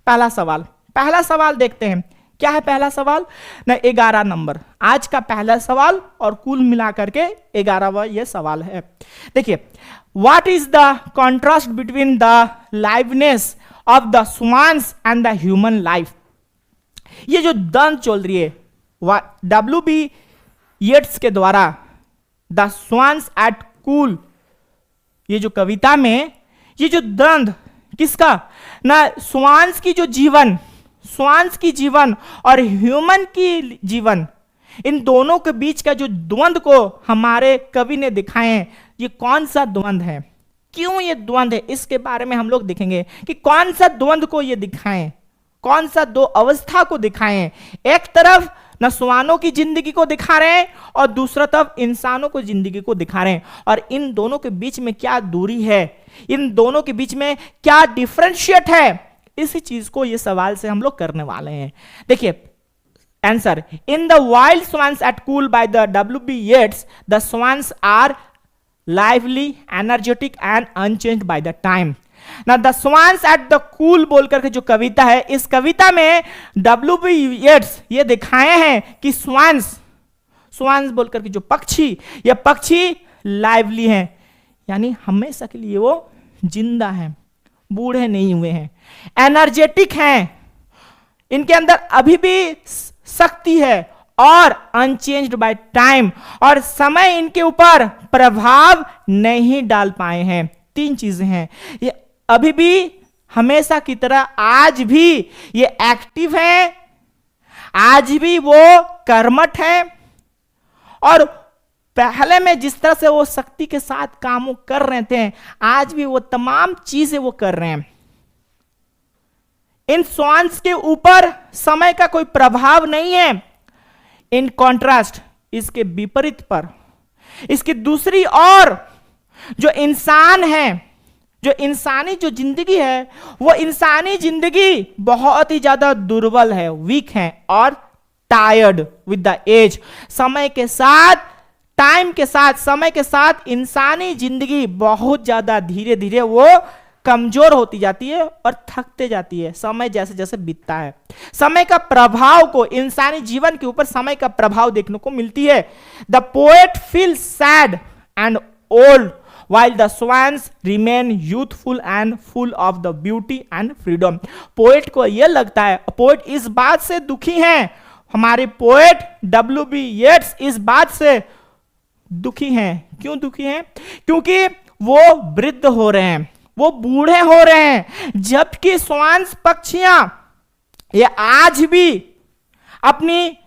पहला सवाल देखते हैं, क्या है पहला सवाल ना, 11 नंबर आज का पहला सवाल और कुल मिलाकर के 11वां ये सवाल है। देखिए, what is the contrast between the liveness of the swans and the human life. ये जो द्वंद चल रही है W.B. येट्स के द्वारा द स्वान्स एट कूल, ये जो कविता में ये जो द्वंद किसका ना, स्वान्स की जो जीवन, स्वान्स की जीवन और ह्यूमन की जीवन, इन दोनों के बीच का जो द्वंद को हमारे कवि ने दिखाए हैं, ये कौन सा द्वंद है, क्यों ये द्वंद है, इसके बारे में हम लोग देखेंगे कि कौन सा द्वंद को ये दिखाएं, कौन सा दो अवस्था को दिखाएं। एक तरफ न स्वानों की जिंदगी को दिखा रहे हैं और दूसरा तरफ इंसानों को जिंदगी को दिखा रहे हैं, और इन दोनों के बीच में क्या दूरी है, इन दोनों के बीच में क्या डिफरेंशिएट है, इसी चीज को ये सवाल से हम लोग करने वाले हैं। देखिए answer, in the wild swans at Coole by the W.B. Yeats the swans are lively, energetic and unchanged by the time. ना the swans at the Coole बोलकर के जो कविता है, इस कविता में W.B. येट्स ये दिखाए हैं कि स्वान्स बोलकर के जो पक्षी, ये पक्षी लाइवली हैं, यानी हमेशा के लिए वो जिंदा हैं, बूढ़े नहीं हुए हैं, एनर्जेटिक हैं, इनके अंदर अभी भी शक्ति है, और अनचेंज्ड बाय टाइम, और समय इनके ऊपर प्रभाव नहीं डाल पाए हैं। 3 चीजें हैं, ये अभी भी हमेशा की तरह आज भी ये एक्टिव हैं, आज भी वो कर्मठ हैं, और पहले में जिस तरह से वो शक्ति के साथ काम कर रहे थे, आज भी वो तमाम चीजें वो कर रहे हैं। इन स्वान्स के ऊपर समय का कोई प्रभाव नहीं है। इन कॉन्ट्रास्ट, इसके विपरीत पर, इसकी दूसरी ओर जो इंसान है, जो इंसानी जो जिंदगी है, वो इंसानी जिंदगी बहुत ही ज्यादा दुर्बल है, वीक है और टायर्ड विद द एज। समय के साथ, टाइम के साथ, समय के साथ इंसानी जिंदगी बहुत ज्यादा धीरे धीरे वो कमजोर होती जाती है और थकते जाती है, समय जैसे जैसे बीतता है। समय का प्रभाव को, इंसानी जीवन के ऊपर समय का प्रभाव देखने को मिलती है। The poet feel sad and old while the swans remain youthful and full of the beauty and freedom। Poet को यह लगता है, पोएट इस बात से दुखी हैं, हमारे पोएट W.B. येट्स इस बात से दुखी हैं। क्यों दुखी हैं? क्योंकि वो वृद्ध हो रहे हैं, वो बूढ़े हो रहे हैं, जबकि स्वांस पक्षियां ये आज भी अपनी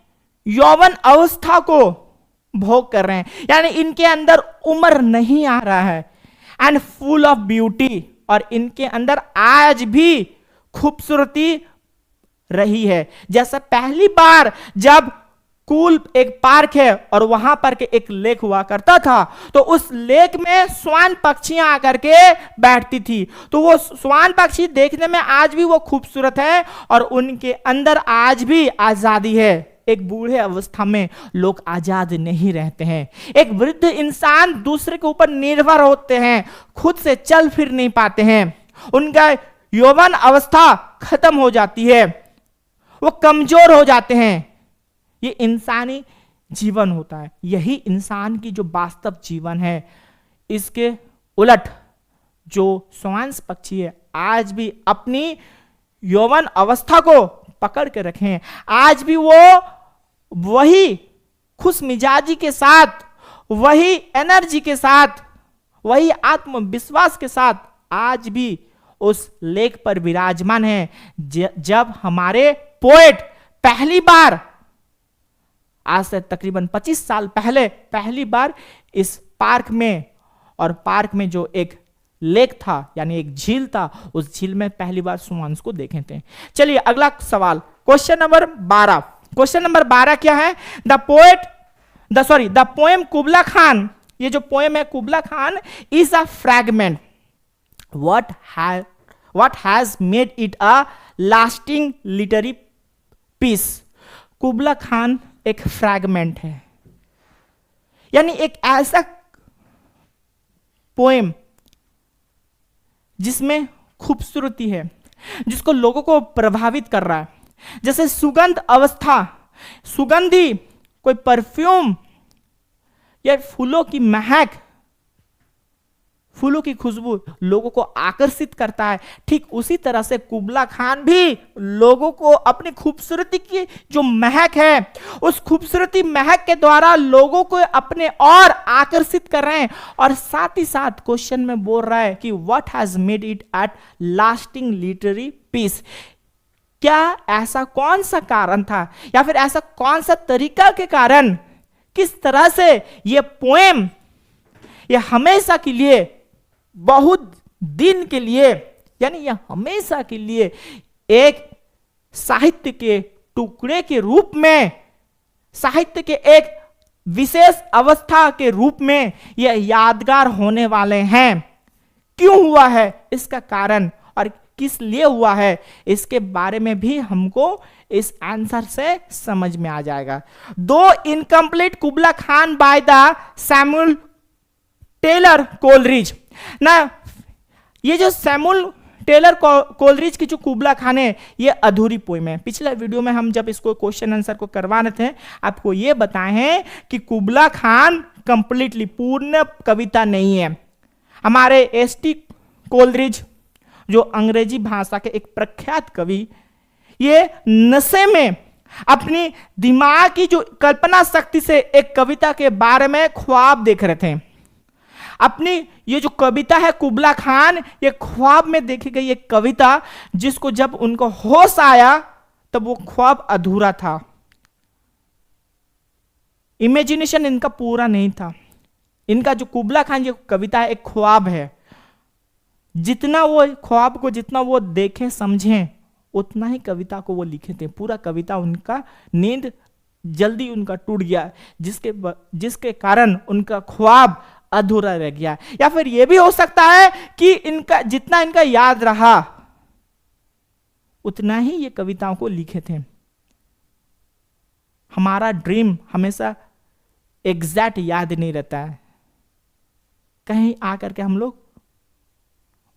यौवन अवस्था को भोग कर रहे हैं, यानी इनके अंदर उम्र नहीं आ रहा है, एंड फुल ऑफ ब्यूटी, और इनके अंदर आज भी खूबसूरती रही है। जैसा पहली बार जब कूल एक पार्क है और वहां पर के एक लेक हुआ करता था, तो उस लेक में स्वान पक्षियां आकर के बैठती थी, तो वो स्वान पक्षी देखने में आज भी वो खूबसूरत है और उनके अंदर आज भी आजादी है। एक बूढ़े अवस्था में लोग आजाद नहीं रहते हैं, एक वृद्ध इंसान दूसरे के ऊपर निर्भर होते हैं, खुद से चल फिर नहीं पाते हैं, उनका यौवन अवस्था खत्म हो जाती है, वो कमजोर हो जाते हैं। ये इंसानी जीवन होता है, यही इंसान की जो वास्तव जीवन है। इसके उलट जो स्वांस पक्षी है आज भी अपनी यौवन अवस्था को पकड़ के रखे हैं, आज भी वो वही खुश मिजाजी के साथ, वही एनर्जी के साथ, वही आत्मविश्वास के साथ आज भी उस लेक पर विराजमान है। जब हमारे पोएट पहली बार, आज से तकरीबन 25 साल पहले पहली बार इस पार्क में, और पार्क में जो एक लेक था यानी एक झील था, उस झील में पहली बार स्वांस को देखे थे। चलिए अगला सवाल, क्वेश्चन नंबर 12। क्वेश्चन नंबर 12 क्या है? द पोएम कुबला खान, ये जो पोएम है Kubla Khan is a fragment, what has made it a lasting literary piece. Kubla Khan एक फ्रैगमेंट है, यानी एक ऐसा पोएम जिसमें खूबसूरती है, जिसको लोगों को प्रभावित कर रहा है, जैसे सुगंध अवस्था, सुगंधी कोई परफ्यूम या फूलों की महक, फूलों की खुशबू लोगों को आकर्षित करता है। ठीक उसी तरह से कुबला खान भी लोगों को अपनी खूबसूरती की जो महक है, उस खूबसूरती महक के द्वारा लोगों को अपने और आकर्षित कर रहे हैं। और साथ ही साथ क्वेश्चन में बोल रहा है कि what has made it a lasting literary piece. क्या ऐसा कौन सा कारण था, या फिर ऐसा कौन सा तरीका के कारण, किस तरह से ये पोएम ये हमेशा के लिए, बहुत दिन के लिए, यानी यह हमेशा के लिए एक साहित्य के टुकड़े के रूप में, साहित्य के एक विशेष अवस्था के रूप में यह यादगार होने वाले हैं। क्यों हुआ है, इसका कारण और किस लिए हुआ है, इसके बारे में भी हमको इस आंसर से समझ में आ जाएगा। दो incomplete Kubla Khan by the Samuel Taylor Coleridge ना, ये जो सैमुअल टेलर कोलरिज की जो कुबला खान है, ये अधूरी पोएम है। पिछले वीडियो में हम जब इसको क्वेश्चन आंसर को करवा रहे थे, आपको ये बताए हैं कि कुबला खान कंप्लीटली पूर्ण कविता नहीं है। हमारे एस.टी. कोलरिज जो अंग्रेजी भाषा के एक प्रख्यात कवि, ये नशे में अपनी दिमाग की जो कल्पना शक्ति से एक कविता के बारे में ख्वाब देख रहे थे। अपनी ये जो कविता है कुबला खान, ये ख्वाब में देखी गई एक कविता, जिसको जब उनको होश आया तब वो ख्वाब अधूरा था, इमेजिनेशन इनका पूरा नहीं था। इनका जो कुबला खान ये कविता है एक ख्वाब है। जितना वो ख्वाब को जितना वो देखें समझें, उतना ही कविता को वो लिखे थे। पूरा कविता उनका नींद जल्दी उनका टूट गया, जिसके कारण उनका ख्वाब अधूरा रह गया। या फिर यह भी हो सकता है कि इनका जितना इनका याद रहा, उतना ही ये कविताओं को लिखे थे। हमारा ड्रीम हमेशा एग्जैक्ट याद नहीं रहता है, कहीं आकर के हम लोग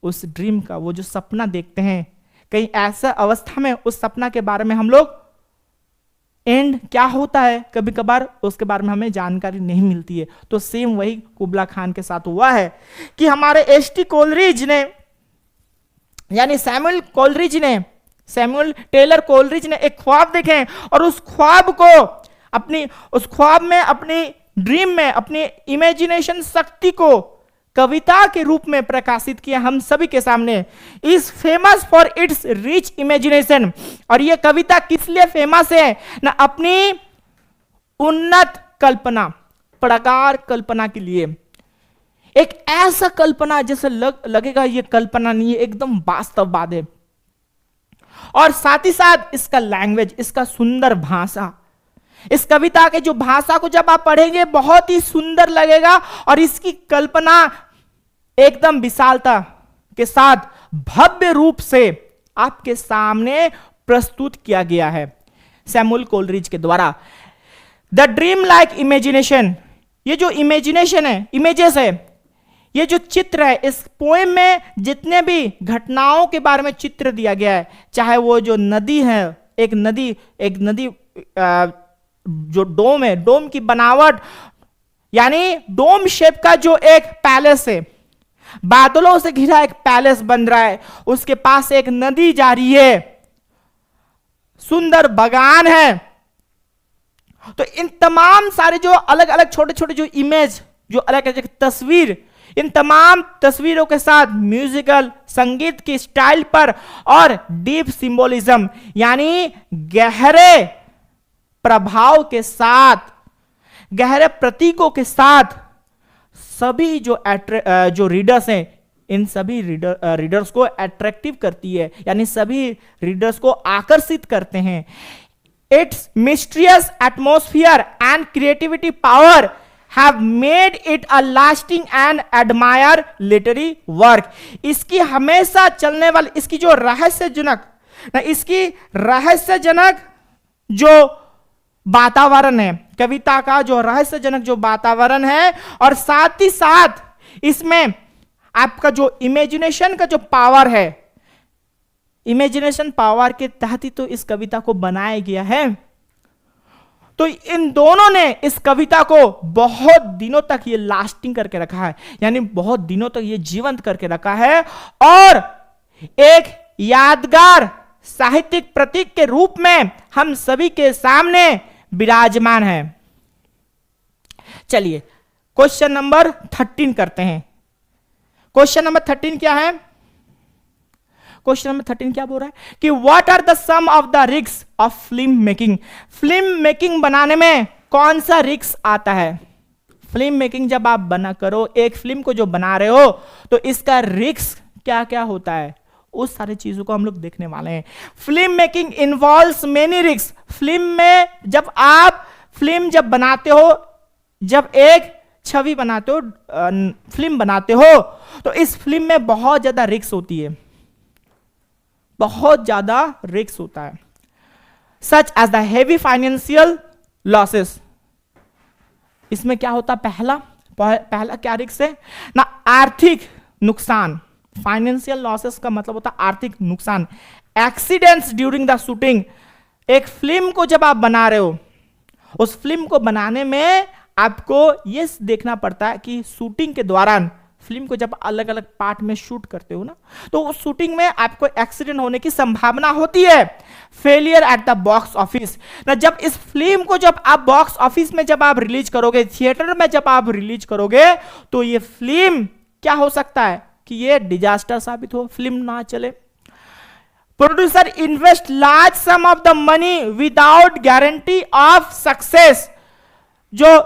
उस ड्रीम का, वो जो सपना देखते हैं, कहीं ऐसा अवस्था में उस सपना के बारे में हम लोग, एंड क्या होता है कभी कभार उसके बारे में हमें जानकारी नहीं मिलती है। तो सेम वही कुबला खान के साथ हुआ है कि हमारे एस.टी. कोलरिज ने, यानी सैमुअल टेलर कोलरिज ने एक ख्वाब देखे, और उस ख्वाब में अपनी ड्रीम में अपनी इमेजिनेशन शक्ति को कविता के रूप में प्रकाशित किया हम सभी के सामने। Is famous for its rich imagination. और यह कविता किस लिए फेमस है ना, अपनी उन्नत कल्पना, प्रगाढ़ कल्पना के लिए। एक ऐसा कल्पना जैसे लगेगा ये कल्पना नहीं है, एकदम वास्तववाद है। और साथ ही साथ इसका लैंग्वेज, इसका सुंदर भाषा, इस कविता के जो भाषा को जब आप पढ़ेंगे बहुत ही सुंदर लगेगा। और इसकी कल्पना एकदम विशालता के साथ भव्य रूप से आपके सामने प्रस्तुत किया गया है सैमुअल कोलरिज के द्वारा। द ड्रीम लाइक इमेजिनेशन, ये जो इमेजिनेशन है, इमेजेस है, ये जो चित्र है, इस पोएम में जितने भी घटनाओं के बारे में चित्र दिया गया है, चाहे वो जो नदी है, एक नदी जो डोम है, डोम की बनावट, यानी डोम शेप का जो एक पैलेस है, बादलों से घिरा एक पैलेस बन रहा है, उसके पास एक नदी जा रही है, सुंदर बागान है। तो इन तमाम सारे जो अलग अलग छोटे छोटे जो इमेज, जो अलग अलग तस्वीर, इन तमाम तस्वीरों के साथ म्यूजिकल संगीत की स्टाइल पर और डीप सिंबोलिज्म, यानी गहरे प्रभाव के साथ, गहरे प्रतीकों के साथ सभी जो रीडर्स हैं, इन सभी रीडर्स को अट्रैक्टिव करती है, यानी सभी रीडर्स को आकर्षित करते हैं। It's mysterious atmosphere and creativity power have made it a lasting and admired literary work। इसकी हमेशा चलने वाली, इसकी जो रहस्यजनक जो वातावरण है, कविता का जो रहस्यजनक जो वातावरण है, और साथ ही साथ इसमें आपका जो इमेजिनेशन का जो पावर है, इमेजिनेशन पावर के तहत ही तो इस कविता को बनाया गया है। तो इन दोनों ने इस कविता को बहुत दिनों तक ये लास्टिंग करके रखा है, यानी बहुत दिनों तक ये जीवंत करके रखा है और एक यादगार साहित्यिक प्रतीक के रूप में हम सभी के सामने विराजमान है। चलिए क्वेश्चन नंबर 13 करते हैं। क्वेश्चन नंबर 13 क्या है? क्वेश्चन नंबर 13 क्या बोल रहा है कि what are the some of the risk of film making. Film making बनाने में कौन सा रिस्क आता है? फिल्म मेकिंग जब आप बना करो, एक फिल्म को जो बना रहे हो, तो इसका रिस्क क्या क्या होता है, उस सारी चीजों को हम लोग देखने वाले हैं। Film making involves many risk. Film में जब आप फिल्म जब बनाते हो, जब एक छवि बनाते हो, फिल्म बनाते हो, तो इस फिल्म में बहुत ज्यादा रिस्क होती है, बहुत ज्यादा रिस्क होता है। Such as the heavy financial losses. इसमें क्या होता है? पहला क्या रिस्क है ना? आर्थिक नुकसान। फाइनेंशियल लॉसेस का मतलब होता है आर्थिक नुकसान। Accidents during the shooting. एक फिल्म को जब आप बना रहे हो, उस फिल्म को बनाने में आपको यह देखना पड़ता है कि शूटिंग के दौरान, फिल्म को जब अलग अलग पार्ट में शूट करते हो ना, तो उस शूटिंग में आपको एक्सीडेंट होने की संभावना होती है। Failure at the box office ना, जब इस फिल्म को जब आप बॉक्स ऑफिस में जब आप रिलीज करोगे, थिएटर में जब आप रिलीज करोगे, तो ये फिल्म क्या हो सकता है कि ये डिजास्टर साबित हो, फिल्म ना चले। Producer invest large some of the money without guarantee of success. जो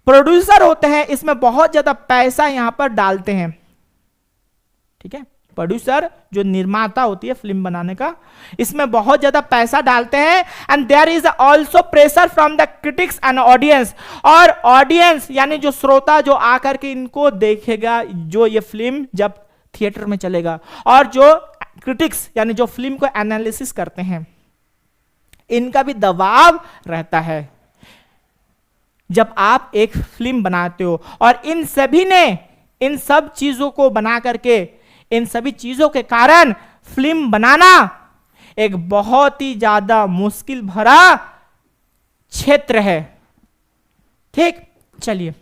प्रोड्यूसर होते हैं इसमें बहुत ज्यादा पैसा यहां पर डालते हैं, ठीक है। प्रोड्यूसर जो निर्माता होती है फिल्म बनाने का, इसमें बहुत ज्यादा पैसा डालते हैं। And there is also pressure from the critics and audience. और ऑडियंस यानी जो श्रोता जो आकर के इनको देखेगा, जो ये फिल्म जब थिएटर में चलेगा, और जो क्रिटिक्स यानी जो फिल्म को एनालिसिस करते हैं, इनका भी दबाव रहता है जब आप एक फिल्म बनाते हो। और इन सभी ने इन सब चीजों को बना करके, इन सभी चीजों के कारण फिल्म बनाना एक बहुत ही ज्यादा मुश्किल भरा क्षेत्र है, ठीक। चलिए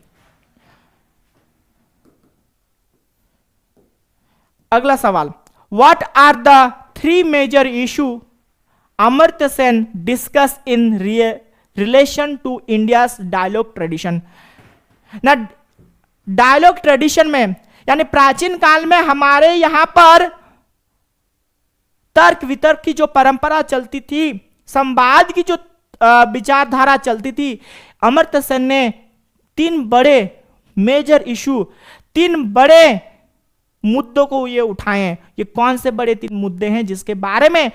अगला सवाल। What are the 3 major issue Amartya Sen discuss in relation to India's dialogue tradition. ना डायलॉग ट्रेडिशन में यानी प्राचीन काल में हमारे यहां पर तर्क वितर्क की जो परंपरा चलती थी, संवाद की जो विचारधारा चलती थी, अमर्त्य सेन ने 3 बड़े मेजर इशू, 3 बड़े मुद्दों को ये उठाए हैं। ये कौन से बड़े 3 मुद्दे हैं जिसके बारे में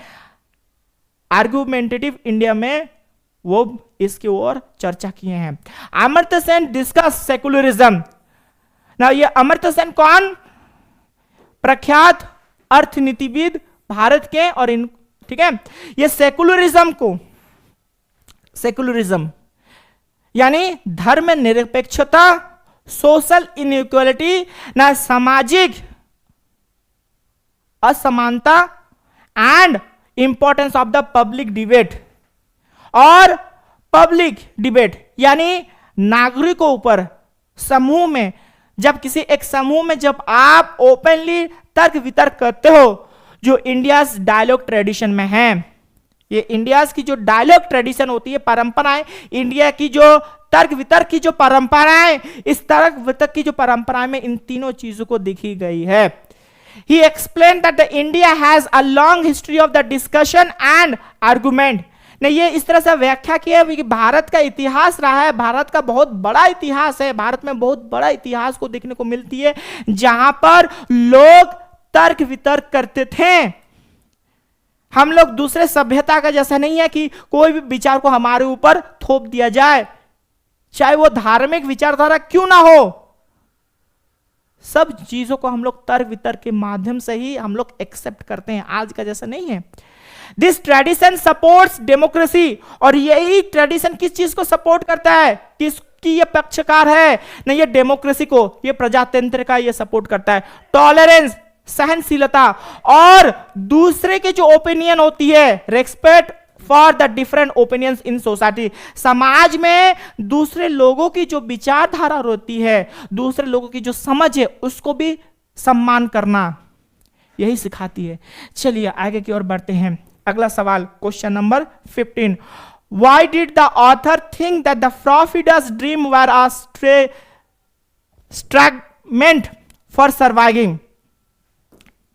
आर्गुमेंटेटिव इंडिया में वो इसकी ओर चर्चा किए हैं। Amartya Sen discuss secularism. ना ये अमर्त्य सेन कौन? प्रख्यात अर्थनीतिविद भारत के, और इन, ठीक है, ये सेकुलरिज्म यानी धर्म निरपेक्षता, सोशल इनइक्वालिटी, ना सामाजिक असमानता, and importance of the public debate. और पब्लिक डिबेट यानी नागरिकों ऊपर, समूह में, जब किसी एक समूह में जब आप ओपनली तर्क वितर्क करते हो, जो इंडियाज डायलॉग ट्रेडिशन में है। ये इंडियाज की जो डायलॉग ट्रेडिशन होती है, परंपराएं, इंडिया की जो तर्क वितर्क की जो परंपराएं, इस तर्क वितर्क की जो परंपराएं में इन तीनों चीजों को देखी गई है। He explained that the India has a long history of the discussion and argument। ने ये इस तरह से व्याख्या की है कि भारत का इतिहास रहा है, भारत का बहुत बड़ा इतिहास है, भारत में बहुत बड़ा इतिहास को देखने को मिलती है जहां पर लोग तर्क वितर्क करते थे। हम लोग दूसरे सभ्यता का जैसा नहीं है कि कोई भी विचार को हमारे ऊपर थोप दिया जाए, चाहे वो धार्मिक विचारधारा क्यों ना हो। सब चीजों को हम लोग तर्क वितर्क के माध्यम से ही हम लोग एक्सेप्ट करते हैं, आज का जैसा नहीं है। This tradition supports democracy. और यही ट्रेडिशन किस चीज को सपोर्ट करता है, किसकी ये पक्षकार है? नहीं, ये डेमोक्रेसी को, ये प्रजातंत्र का ये सपोर्ट करता है। टॉलरेंस सहनशीलता, और दूसरे के जो ओपिनियन होती है, respect for the different opinions in society. समाज में दूसरे लोगों की जो विचारधारा होती है, दूसरे लोगों की जो समझ है, उसको भी सम्मान करना, यही सिखाती है। चलिए आगे की ओर बढ़ते हैं। अगला सवाल, question number 15। Why did the author think that the Floppida's dream were a fragment for surviving?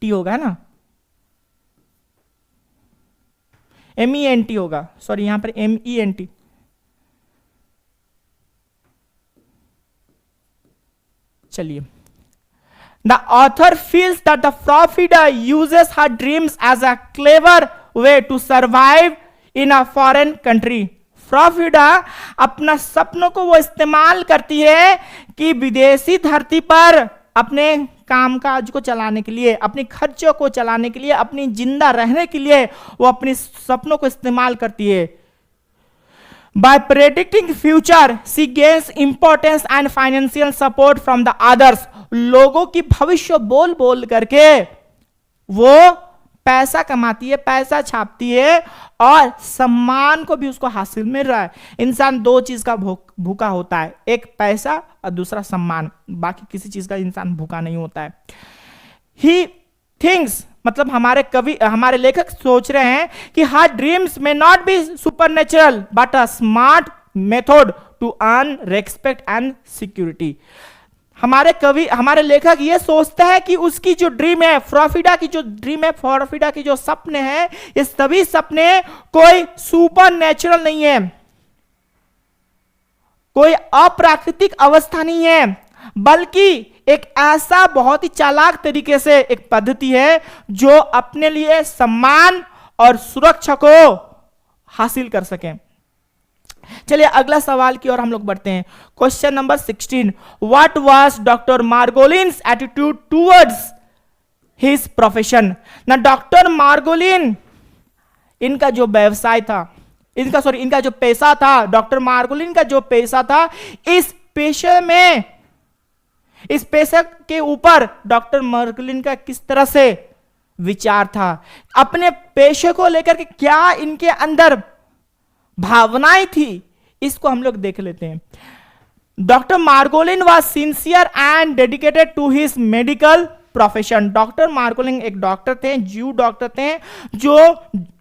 T होगा ना, MENT होगा, सॉरी यहां पर MENT। चलिए, the author feels that the Floppida uses her dreams as a clever way to survive in a foreign country। फ्लॉपिडा अपना सपनों को वो इस्तेमाल करती है कि विदेशी धरती पर अपने कामकाज को चलाने के लिए, अपने खर्चों को चलाने के लिए, अपनी जिंदा रहने के लिए वो अपने सपनों को इस्तेमाल करती है। By predicting future, she gains importance and financial support from the others। लोगों की भविष्य बोल बोल करके वो पैसा कमाती है, पैसा छापती है, और सम्मान को भी उसको हासिल मिल रहा है। इंसान दो चीज का भूखा होता है, एक पैसा और दूसरा सम्मान, बाकी किसी चीज का इंसान भूखा नहीं होता है। ही थिंक्स, मतलब हमारे लेखक सोच रहे हैं कि her dreams may not be supernatural but a smart method to earn respect and security. हमारे लेखक ये सोचते हैं कि उसकी जो ड्रीम है, फ्लॉपिडा की जो ड्रीम है, फ्लॉपिडा की जो सपने हैं, ये सभी सपने कोई सुपर नेचुरल नहीं है, कोई अप्राकृतिक अवस्था नहीं है, बल्कि एक ऐसा बहुत ही चालाक तरीके से एक पद्धति है जो अपने लिए सम्मान और सुरक्षा को हासिल कर सके। चलिए अगला सवाल की ओर हम लोग बढ़ते हैं। Question number 16। What was doctor Margolin's attitude towards his profession? ना डॉक्टर मार्गोलिन, इनका जो व्यवसाय था, इनका जो पेशा था, डॉक्टर मार्गोलिन का जो पेशा था, इस पेशे के ऊपर डॉक्टर मार्गोलिन का किस तरह से विचार था, अपने पेशे को लेकर के क्या इनके अंदर भावनाएं थी, इसको हम लोग देख लेते हैं। Doctor Margolin was sincere and dedicated to his medical profession. Doctor Margolin एक डॉक्टर थे, ज्यू डॉक्टर थे, जो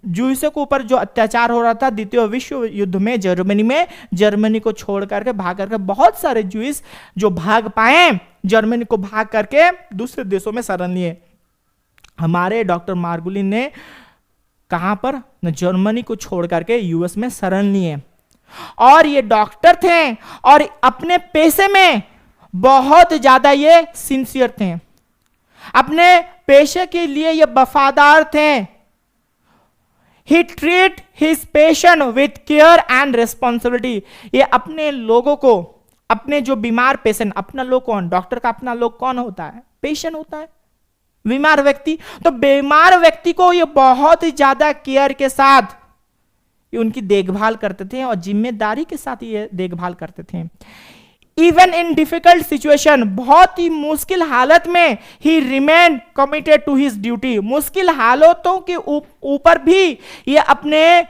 ज्यूसों के ऊपर जो अत्याचार हो रहा था द्वितीय विश्व युद्ध में जर्मनी को छोड़ करके भाग करके, बहुत सारे ज्यूस जो भाग पाए, जर्मनी को भाग करके दूसरे देशों में शरण लिए। हमारे डॉक्टर मार्गोलिन ने कहां पर? जर्मनी को छोड़ करके यूएस में शरण लिए, और ये डॉक्टर थे और अपने पेशे में बहुत ज्यादा ये सिंसियर थे, अपने पेशे के लिए ये वफादार थे। He treat his patient with care and responsibility. ये अपने लोगों को, अपने जो बीमार पेशेंट, अपना लोग कौन? डॉक्टर का अपना लोग कौन होता है? पेशेंट होता है, बीमार व्यक्ति। तो बीमार व्यक्ति को ये बहुत ही ज्यादा केयर के साथ ये उनकी देखभाल करते थे और जिम्मेदारी के साथ ये देखभाल करते थे। इवन इन डिफिकल्ट सिचुएशन, बहुत ही मुश्किल हालत में he remain committed to his duty. मुश्किल हालातों के ऊपर भी ये अपने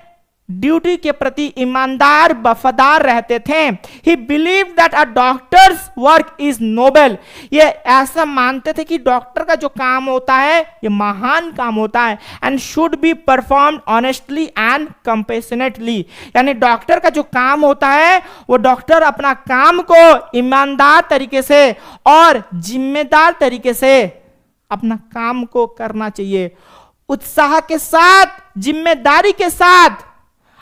ड्यूटी के प्रति ईमानदार वफादार रहते थे। He believe that a doctor's work is noble. ये ऐसा मानते थे कि डॉक्टर का जो काम होता है ये महान काम होता है, and should be performed honestly and compassionately. यानी डॉक्टर का जो काम होता है वो डॉक्टर अपना काम को ईमानदार तरीके से और जिम्मेदार तरीके से अपना काम को करना चाहिए, उत्साह के साथ, जिम्मेदारी के साथ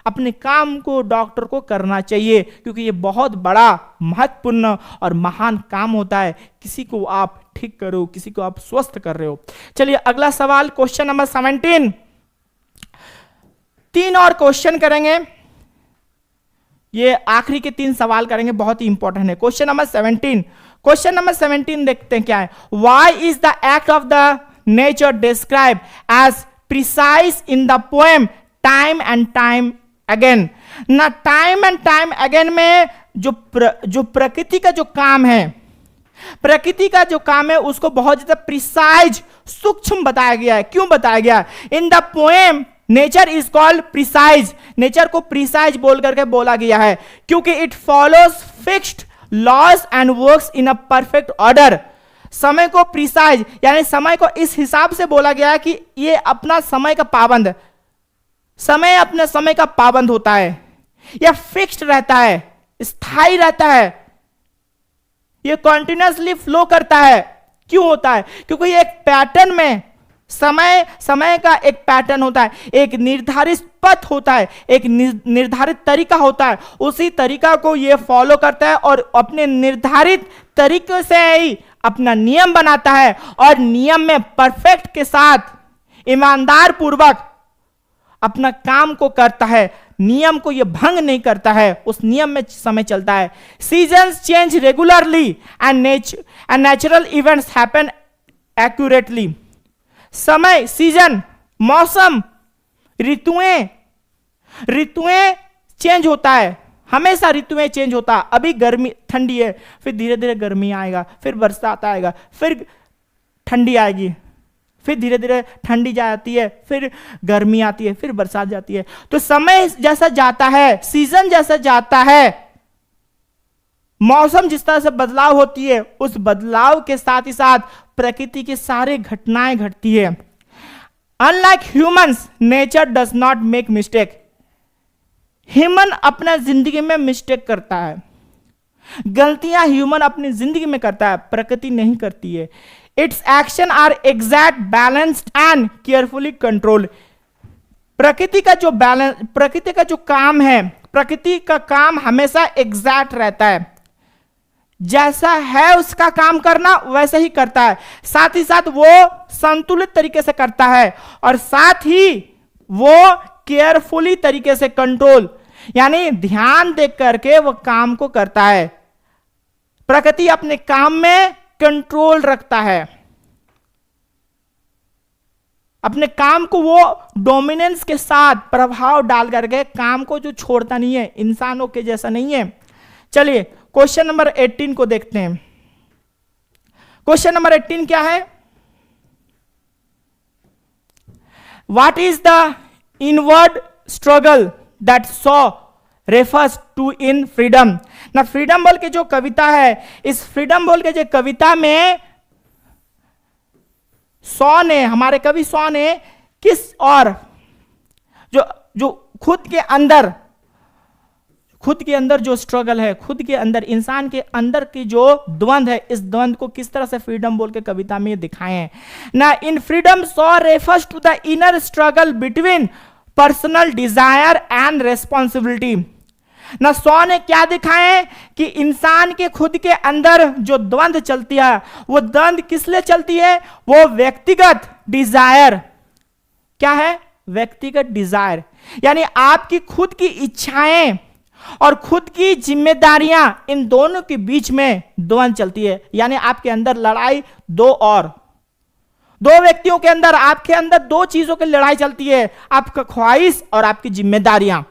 अपने काम को डॉक्टर को करना चाहिए, क्योंकि ये बहुत बड़ा महत्वपूर्ण और महान काम होता है। किसी को आप ठीक करो, किसी को आप स्वस्थ कर रहे हो। चलिए अगला सवाल, क्वेश्चन नंबर 17। 3 और क्वेश्चन करेंगे, ये आखिरी के 3 सवाल करेंगे, बहुत ही इंपॉर्टेंट है। Question number 17। क्वेश्चन नंबर 17 देखते हैं क्या है। Why is the act of the nature describe as precise in the poem time and time again? ना टाइम एंड टाइम अगेन में जो प्रकृति का जो काम है, प्रकृति का जो काम है उसको बहुत ज्यादा प्रिसाइज सूक्ष्म बताया गया है। क्यों बताया गया? In the poem nature is called precise, nature को प्रिसाइज बोल करके बोला गया है क्योंकि it follows fixed laws and works in a perfect order. समय को प्रिसाइज यानी समय को इस हिसाब से बोला गया है कि ये अपना समय का पाबंद, समय अपने समय का पाबंद होता है, यह फिक्स्ड रहता है, स्थायी रहता है, यह कॉन्टिन्यूसली फ्लो करता है। क्यों होता है? क्योंकि ये एक पैटर्न में समय का एक पैटर्न होता है, एक निर्धारित पथ होता है, एक निर्धारित तरीका होता है, उसी तरीका को ये फॉलो करता है और अपने निर्धारित तरीके से ही अपना नियम बनाता है और नियम में परफेक्ट के साथ ईमानदार पूर्वक अपना काम को करता है, नियम को यह भंग नहीं करता है, उस नियम में समय चलता है। Seasons change regularly and natural events happen accurately. समय, सीजन, मौसम, ऋतुएं चेंज होता है, हमेशा ऋतुएं चेंज होता है। अभी गर्मी ठंडी है, फिर धीरे धीरे गर्मी आएगा, फिर बरसात आएगा, फिर ठंडी आएगी, फिर धीरे धीरे ठंडी जाती है, फिर गर्मी आती है, फिर बरसात जाती है। तो समय जैसा जाता है, सीजन जैसा जाता है, मौसम जिस तरह से बदलाव होती है, उस बदलाव के साथ ही साथ प्रकृति की सारी घटनाएं घटती है। Unlike humans nature does not make mistake. Human अपना जिंदगी में मिस्टेक करता है, गलतियां ह्यूमन अपनी जिंदगी में करता है, प्रकृति नहीं करती है। Its action are exact, balanced and carefully control. प्रकृति का जो काम है, प्रकृति का काम हमेशा एग्जैक्ट रहता है, जैसा है उसका काम करना वैसे ही करता है, साथ ही साथ वो संतुलित तरीके से करता है और साथ ही वो केयरफुली तरीके से कंट्रोल यानी ध्यान देख करके वो काम को करता है। प्रकृति अपने काम में कंट्रोल रखता है, अपने काम को वो डोमिनेंस के साथ प्रभाव डाल करके काम को जो छोड़ता नहीं है, इंसानों के जैसा नहीं है। चलिए क्वेश्चन नंबर 18 को देखते हैं। क्वेश्चन नंबर 18 क्या है? What is the inward struggle that Shaw refers to in freedom. ना फ्रीडम बोल के जो कविता है, इस फ्रीडम बोल के जो कविता में सॉ ने, हमारे कवि सॉ ने किस और जो खुद के अंदर जो स्ट्रगल है, खुद के अंदर इंसान के अंदर की जो द्वंद है, इस द्वंद को किस तरह से फ्रीडम बोल के कविता में दिखाए हैं ना। In freedom Shaw refers to the inner struggle between personal desire and responsibility. ना सॉ ने क्या दिखाए कि इंसान के खुद के अंदर जो द्वंद चलती है, वो द्वंद किस लिए चलती है? वो व्यक्तिगत डिजायर, क्या है? व्यक्तिगत डिजायर यानी आपकी खुद की इच्छाएं और खुद की जिम्मेदारियां, इन दोनों के बीच में द्वंद चलती है। यानी आपके अंदर लड़ाई दो व्यक्तियों के अंदर, आपके अंदर दो चीजों की लड़ाई चलती है, आपका ख्वाहिश और आपकी जिम्मेदारियां।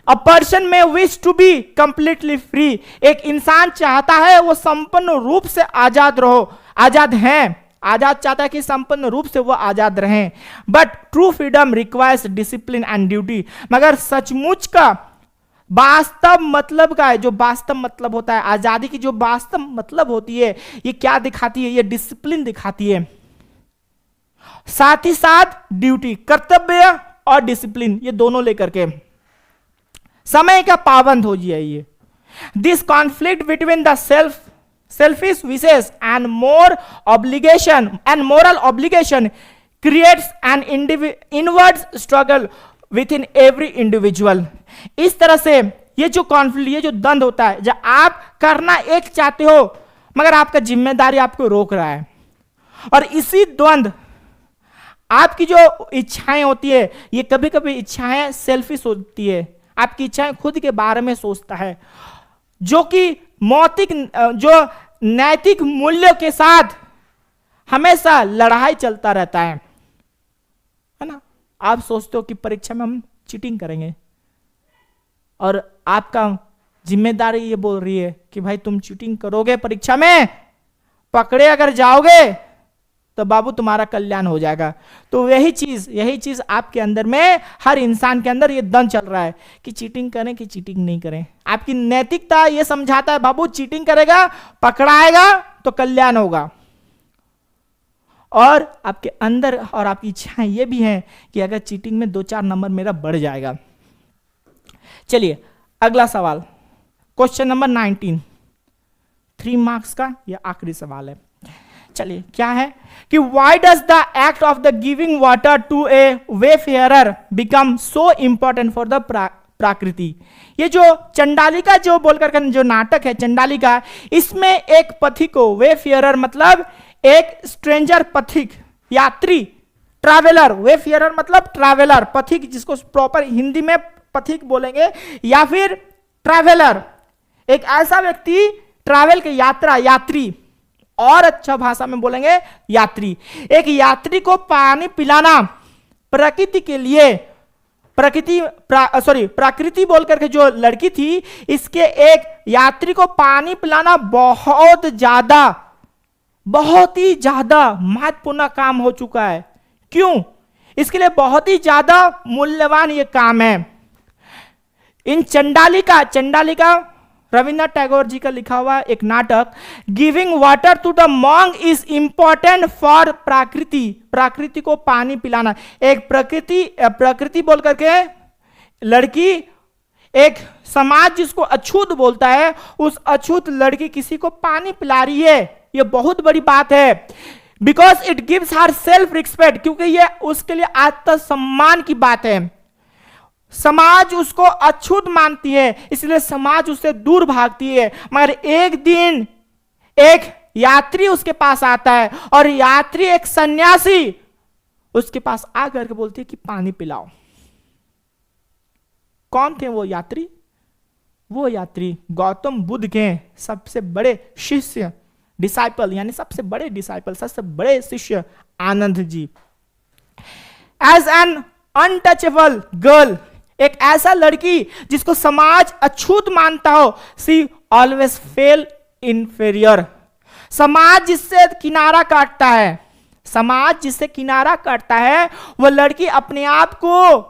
A person may wish to be completely free. एक इंसान चाहता है वो संपूर्ण रूप से आजाद चाहता है कि संपूर्ण रूप से वो आजाद रहें। But true freedom requires discipline and duty. मगर सचमुच का वास्तव मतलब का है, जो वास्तव मतलब होता है आजादी की, जो वास्तव मतलब होती है, ये क्या दिखाती है? ये डिसिप्लिन दिखाती है, साथ ही साथ ड्यूटी, कर्तव्य और डिसिप्लिन, ये दोनों लेकर के समय का पाबंद हो जाइए। This conflict between the selfish wishes and moral obligation creates an inward struggle within every individual. इस तरह से ये जो कॉन्फ्लिक्ट, ये जो द्वंद होता है, जब आप करना एक चाहते हो मगर आपका जिम्मेदारी आपको रोक रहा है, और इसी द्वंद आपकी जो इच्छाएं होती है, ये कभी कभी इच्छाएं सेल्फिश होती है, आपकी इच्छाएं खुद के बारे में सोचता है, जो कि जो नैतिक मूल्यों के साथ हमेशा लड़ाई चलता रहता है ना। आप सोचते हो कि परीक्षा में हम चीटिंग करेंगे और आपका जिम्मेदारी ये बोल रही है कि भाई तुम चीटिंग करोगे, परीक्षा में पकड़े अगर जाओगे तो बाबू तुम्हारा कल्याण हो जाएगा। तो यही चीज आपके अंदर में, हर इंसान के अंदर ये दंड चल रहा है कि चीटिंग करें कि चीटिंग नहीं करें। आपकी नैतिकता ये समझाता है बाबू चीटिंग करेगा, पकड़ाएगा तो कल्याण होगा। और आपके अंदर और आपकी इच्छाएं ये भी हैं कि अगर चीटिंग में 2-4 नंबर मेरा बढ़ जाएगा। चलिए अगला सवाल, क्वेश्चन नंबर 19, 3 मार्क्स का यह आखिरी सवाल है। चलिए क्या है कि why does the act of the giving water to a wayfarer become so important for the प्रकृति। ये जो चंडालिका जो बोलकर जो नाटक है चंडालिका, इसमें एक पथिक को, वेफेयरर मतलब एक स्ट्रेंजर, पथिक यात्री, ट्रैवलर, वेफेयरर मतलब ट्रैवलर, पथिक जिसको प्रॉपर हिंदी में पथिक बोलेंगे या फिर ट्रैवलर, एक ऐसा व्यक्ति ट्रैवल के यात्री, और अच्छा भाषा में बोलेंगे यात्री। एक यात्री को पानी पिलाना प्रकृति के लिए, प्रकृति बोलकर के जो लड़की थी, इसके एक यात्री को पानी पिलाना बहुत ही ज्यादा महत्वपूर्ण काम हो चुका है। क्यों? इसके लिए बहुत ही ज्यादा मूल्यवान ये काम है। इन चंडालिका रविन्द्रनाथ टैगोर जी का लिखा हुआ एक नाटक, giving water to the monk is important for प्रकृति को पानी पिलाना। एक प्रकृति बोल करके लड़की, एक समाज जिसको अछूत बोलता है, उस अछूत लड़की किसी को पानी पिला रही है, ये बहुत बड़ी बात है। Because it gives her self respect, क्योंकि ये उसके लिए आत्मसम्मान की बात है। समाज उसको अछूत मानती है, इसलिए समाज उससे दूर भागती है। मगर एक दिन एक यात्री उसके पास आता है, और यात्री एक सन्यासी उसके पास आकर के बोलती है कि पानी पिलाओ। कौन थे वो यात्री? वो यात्री गौतम बुद्ध के सबसे बड़े शिष्य, डिसाइपल, यानी सबसे बड़े डिसाइपल, सबसे बड़े शिष्य Anand ji. As an untouchable girl, एक ऐसा लड़की जिसको समाज अछूत मानता हो, सी ऑलवेज फेल इनफेरियर। समाज जिससे किनारा काटता है, वह लड़की अपने आप को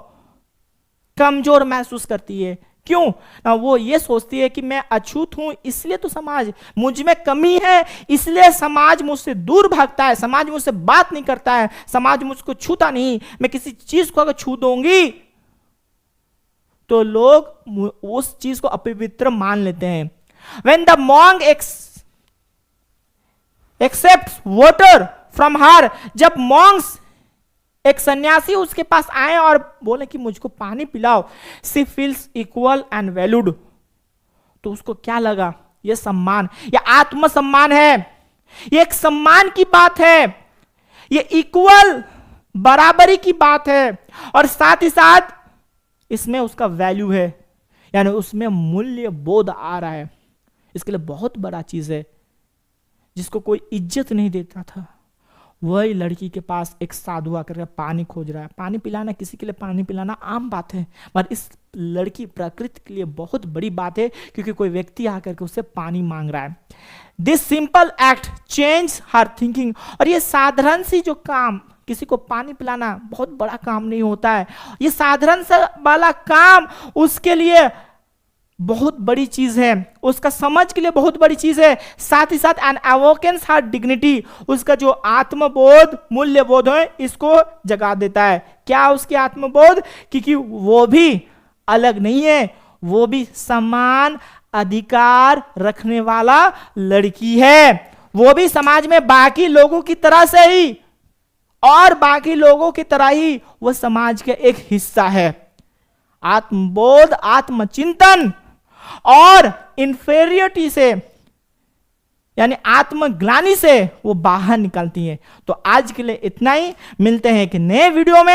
कमजोर महसूस करती है। क्यों? वो ये सोचती है कि मैं अछूत हूं, इसलिए तो समाज, मुझ में कमी है, इसलिए समाज मुझसे दूर भागता है, समाज मुझसे बात नहीं करता है, समाज मुझको छूता नहीं। मैं किसी चीज को अगर छू दूंगी तो लोग उस चीज को अपवित्र मान लेते हैं। When the monk accepts water from her, जब monks, एक सन्यासी उसके पास आए और बोले कि मुझको पानी पिलाओ, she feels equal and valued, तो उसको क्या लगा? ये सम्मान, ये आत्मसम्मान है, ये एक सम्मान की बात है, ये इक्वल, बराबरी की बात है, और साथ ही साथ इसमें उसका वैल्यू है, यानी उसमें मूल्य बोध आ रहा है। इसके लिए बहुत बड़ा चीज है। जिसको कोई इज्जत नहीं देता था, वही लड़की के पास एक साधु आकर पानी खोज रहा है। पानी पिलाना, किसी के लिए पानी पिलाना आम बात है, पर इस लड़की प्रकृति के लिए बहुत बड़ी बात है, क्योंकि कोई व्यक्ति आकर के उससे पानी मांग रहा है। This simple act change her thinking, और ये साधारण सी जो काम, किसी को पानी पिलाना बहुत बड़ा काम नहीं होता है, ये साधारण सा वाला काम उसके लिए बहुत बड़ी चीज है, उसका समझ के लिए बहुत बड़ी चीज है। साथ ही साथ एन अवोकेंस हर डिग्निटी, उसका जो आत्मबोध, मूल्यबोध है, इसको जगा देता है। क्या उसकी आत्मबोध? क्योंकि वो भी अलग नहीं है, वो भी समान अधिकार रखने वाला लड़की है, वो भी समाज में बाकी लोगों की तरह से ही, और बाकी लोगों की तरह ही वो समाज का एक हिस्सा है। आत्मबोध, आत्मचिंतन और इंफेरियरिटी से, यानी आत्मग्लानि से वो बाहर निकलती है। तो आज के लिए इतना ही, मिलते हैं कि नए वीडियो में।